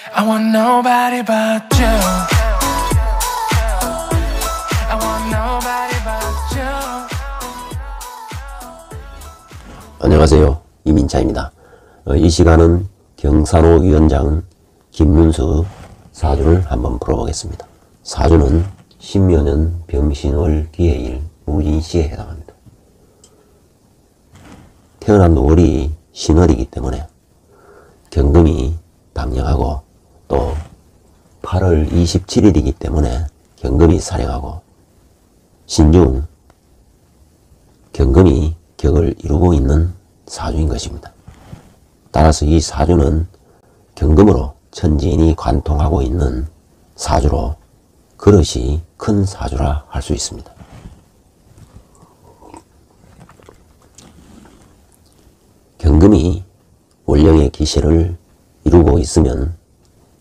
I want nobody but you. I want nobody but you. 안녕하세요. 이민차입니다. 이 시간은 경산호 위원장 김문수 사주를 한번 풀어보겠습니다. 사주는 신묘년 병신월 기해일 무진시에 해당합니다. 태어난 월이 신월이기 때문에 경금이 방령하고 또 8월 27일이기 때문에 경금이 살행하고 신중 경금이 격을 이루고 있는 사주인 것입니다. 따라서 이 사주는 경금으로 천지인이 관통하고 있는 사주로 그릇이 큰 사주라 할 수 있습니다. 경금이 월령의 기세를 이루고 있으면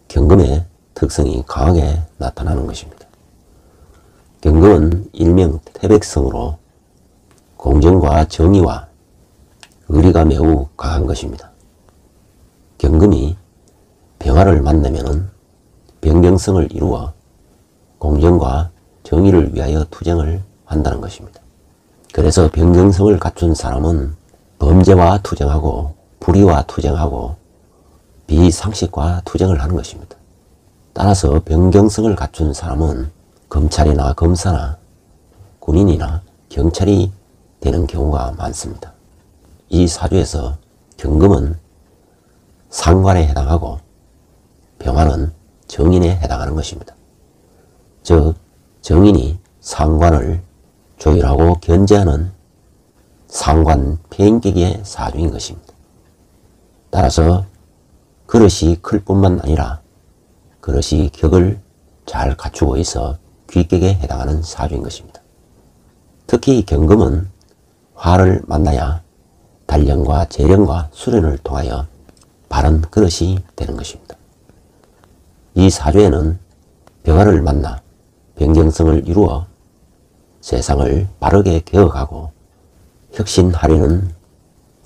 경금의 특성이 강하게 나타나는 것입니다. 경금은 일명 태백성으로 공정과 정의와 의리가 매우 강한 것입니다. 경금이 병화를 만나면 변경성을 이루어 공정과 정의를 위하여 투쟁을 한다는 것입니다. 그래서 변경성을 갖춘 사람은 범죄와 투쟁하고 불의와 투쟁하고 비상식과 투쟁을 하는 것입니다. 따라서 변경성을 갖춘 사람은 검찰이나 검사나 군인이나 경찰이 되는 경우가 많습니다. 이 사주에서 경금은 상관에 해당하고 병화는 정인에 해당하는 것입니다. 즉 정인이 상관을 조율하고 견제하는 상관 폐인격의 사주인 것입니다. 따라서 그릇이 클 뿐만 아니라 그릇이 격을 잘 갖추고 있어 귀격에 해당하는 사주인 것입니다. 특히 경금은 화를 만나야 단련과 재련과 수련을 통하여 바른 그릇이 되는 것입니다. 이 사주에는 병화를 만나 변경성을 이루어 세상을 바르게 개혁하고 혁신하려는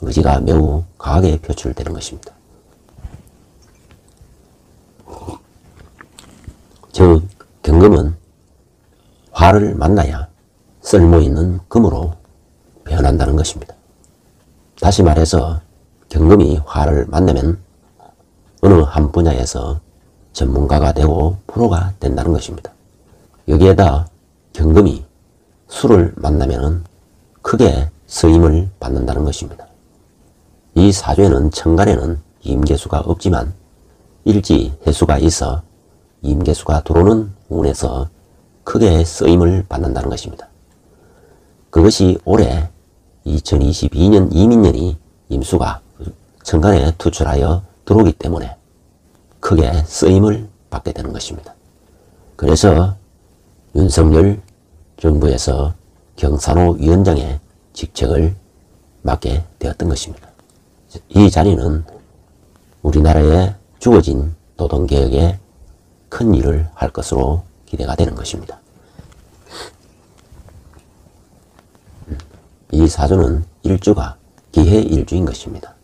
의지가 매우 강하게 표출되는 것입니다. 즉 경금은 화를 만나야 쓸모있는 금으로 변한다는 것입니다. 다시 말해서 경금이 화를 만나면 어느 한 분야에서 전문가가 되고 프로가 된다는 것입니다. 여기에다 경금이 수를 만나면 크게 쓰임을 받는다는 것입니다. 이 사주에는 천간에는 임계수가 없지만 일지 해수가 있어 임계수가 들어오는 운에서 크게 쓰임을 받는다는 것입니다. 그것이 올해 2022년 이민년이 임수가 천간에 투출하여 들어오기 때문에 크게 쓰임을 받게 되는 것입니다. 그래서 윤석열 정부에서 경산호 위원장의 직책을 맡게 되었던 것입니다. 이 자리는 우리나라의 주어진 노동개혁에 큰 일을 할 것으로 기대가 되는 것입니다. 이 사주는 일주가 기해일주인 것입니다.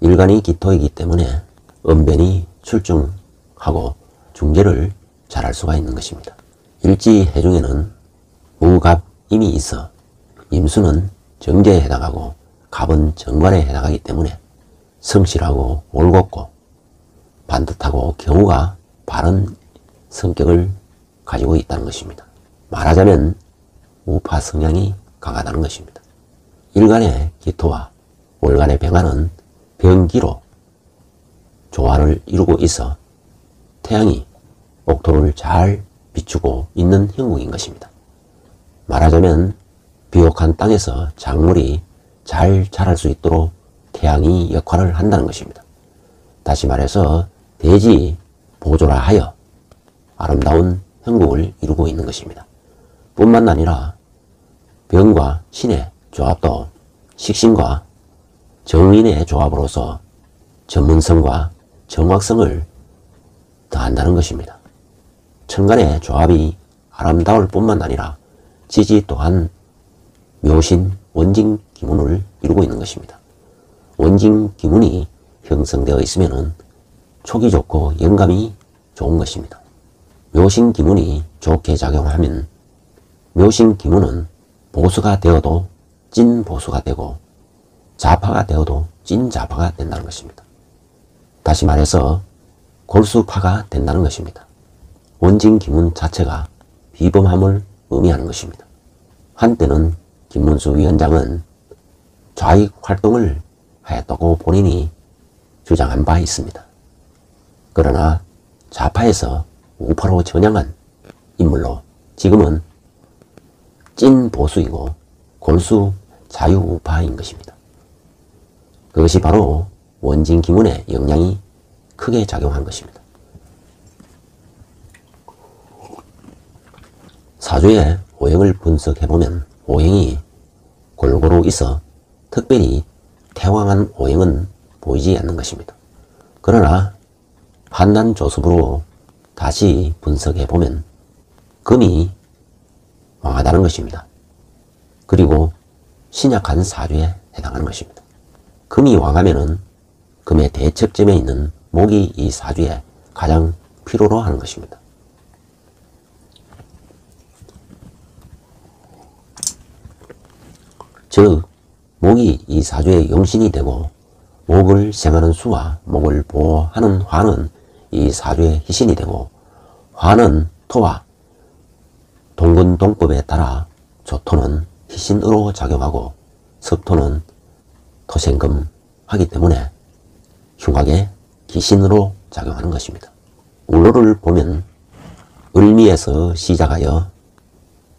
일간이 기토이기 때문에 언변이 출중하고 중재를 잘할 수가 있는 것입니다. 일지 해중에는 무갑임이 있어 임수는 정제에 해당하고 갑은 정관에 해당하기 때문에 성실하고 올곧고 반듯하고 경우가 바른 성격을 가지고 있다는 것입니다. 말하자면 우파 성향이 강하다는 것입니다. 일간의 기토와 월간의 병화는 병기로 조화를 이루고 있어 태양이 옥토를 잘 비추고 있는 형국인 것입니다. 말하자면 비옥한 땅에서 작물이 잘 자랄 수 있도록 태양이 역할을 한다는 것입니다. 다시 말해서 대지 보조라 하여 아름다운 형국을 이루고 있는 것입니다. 뿐만 아니라 병과 신의 조합도 식신과 정인의 조합으로서 전문성과 정확성을 더한다는 것입니다. 천간의 조합이 아름다울 뿐만 아니라 지지 또한 묘신 원진 기문을 이루고 있는 것입니다. 원진 기문이 형성되어 있으면 촉이 좋고 영감이 좋은 것입니다. 묘신기문이 좋게 작용하면 묘신기문은 보수가 되어도 찐 보수가 되고 좌파가 되어도 찐 좌파가 된다는 것입니다. 다시 말해서 골수파가 된다는 것입니다. 원진기문 자체가 비범함을 의미하는 것입니다. 한때는 김문수 위원장은 좌익 활동을 하였다고 본인이 주장한 바 있습니다. 그러나 좌파에서 우파로 전향한 인물로 지금은 찐 보수이고 골수 자유우파인 것입니다. 그것이 바로 원진기문의 영향이 크게 작용한 것입니다. 사주의 오행을 분석해보면 오행이 골고루 있어 특별히 태왕한 오행은 보이지 않는 것입니다. 그러나 판단조습으로 다시 분석해보면 금이 왕하다는 것입니다. 그리고 신약한 사주에 해당하는 것입니다. 금이 왕하면은 금의 대척점에 있는 목이 이 사주에 가장 필요로 하는 것입니다. 즉 목이 이 사주의 영신이 되고 목을 생하는 수와 목을 보호하는 화는 이 사주의 희신이 되고 화는 토와 동근동법에 따라 조토는 희신으로 작용하고 석토는 토생금 하기 때문에 흉하게 기신으로 작용하는 것입니다. 울로를 보면 을미에서 시작하여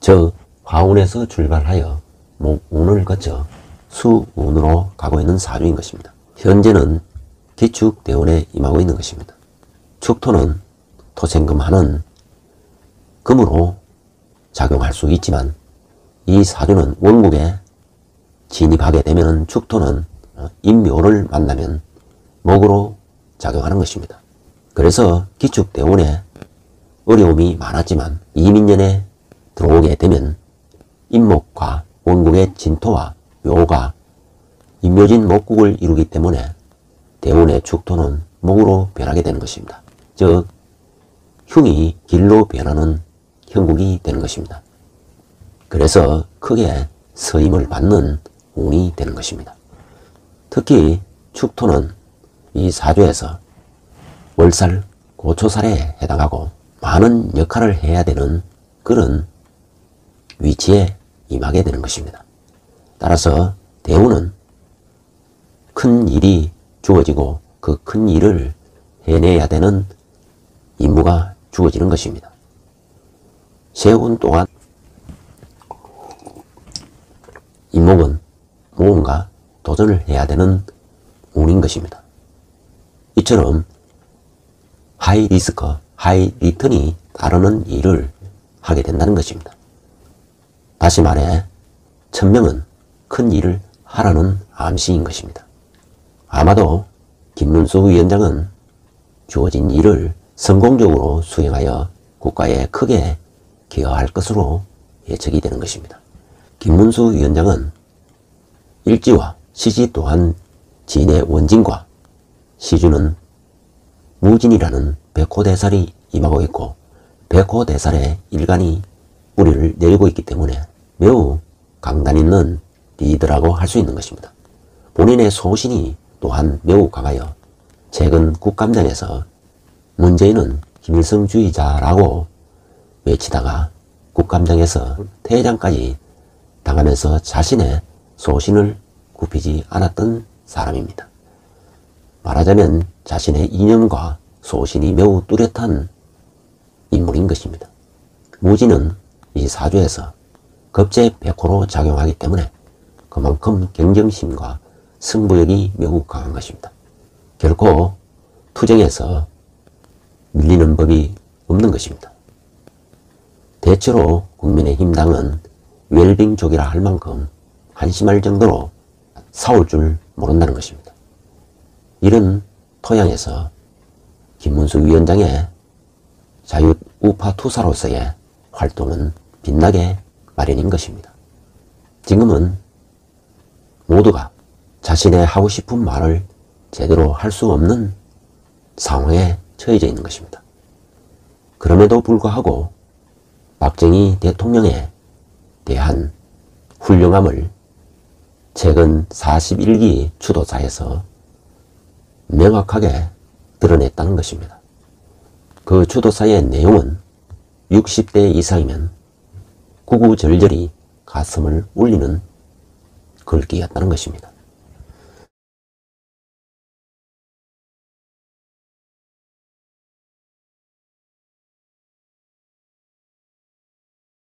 저 화운에서 출발하여 목운을 거쳐 수운으로 가고 있는 사주인 것입니다. 현재는 기축대운에 임하고 있는 것입니다. 축토는 토생금하는 금으로 작용할 수 있지만 이 사주는 원국에 진입하게 되면 축토는 인묘를 만나면 목으로 작용하는 것입니다. 그래서 기축대운에 어려움이 많았지만 이민년에 들어오게 되면 인목과 원국의 진토와 묘가 인묘진 목국을 이루기 때문에 대운의 축토는 목으로 변하게 되는 것입니다. 즉 흉이 길로 변하는 형국이 되는 것입니다. 그래서 크게 서임을 받는 운이 되는 것입니다. 특히 축토는 이 사주에서 월살, 고초살에 해당하고 많은 역할을 해야 되는 그런 위치에 임하게 되는 것입니다. 따라서 대운은 큰 일이 주어지고 그 큰 일을 해내야 되는 임무가 주어지는 것입니다. 세운 또한 임목은 무언가 도전을 해야 되는 운인 것입니다. 이처럼 하이 리스크, 하이 리턴이 따르는 일을 하게 된다는 것입니다. 다시 말해 천명은 큰 일을 하라는 암시인 것입니다. 아마도 김문수 위원장은 주어진 일을 성공적으로 수행하여 국가에 크게 기여할 것으로 예측이 되는 것입니다. 김문수 위원장은 일지와 시지 또한 진의 원진과 시주는 무진이라는 백호대살이 임하고 있고 백호대살의 일간이 뿌리를 내리고 있기 때문에 매우 강단 있는 리더라고 할 수 있는 것입니다. 본인의 소신이 또한 매우 강하여 최근 국감장에서 문재인은 김일성주의자라고 외치다가 국감장에서 퇴장까지 당하면서 자신의 소신을 굽히지 않았던 사람입니다. 말하자면 자신의 이념과 소신이 매우 뚜렷한 인물인 것입니다. 무진은 이 사주에서 겁재백호로 작용하기 때문에 그만큼 경쟁심과 승부욕이 매우 강한 것입니다. 결코 투쟁에서 밀리는 법이 없는 것입니다. 대체로 국민의힘당은 웰빙족이라 할 만큼 한심할 정도로 싸울 줄 모른다는 것입니다. 이런 토양에서 김문수 위원장의 자유우파 투사로서의 활동은 빛나게 마련인 것입니다. 지금은 모두가 자신의 하고 싶은 말을 제대로 할 수 없는 상황에 처해져 있는 것입니다. 그럼에도 불구하고 박정희 대통령에 대한 훌륭함을 최근 41기 추도사에서 명확하게 드러냈다는 것입니다. 그 추도사의 내용은 60대 이상이면 구구절절히 가슴을 울리는 글귀였다는 것입니다.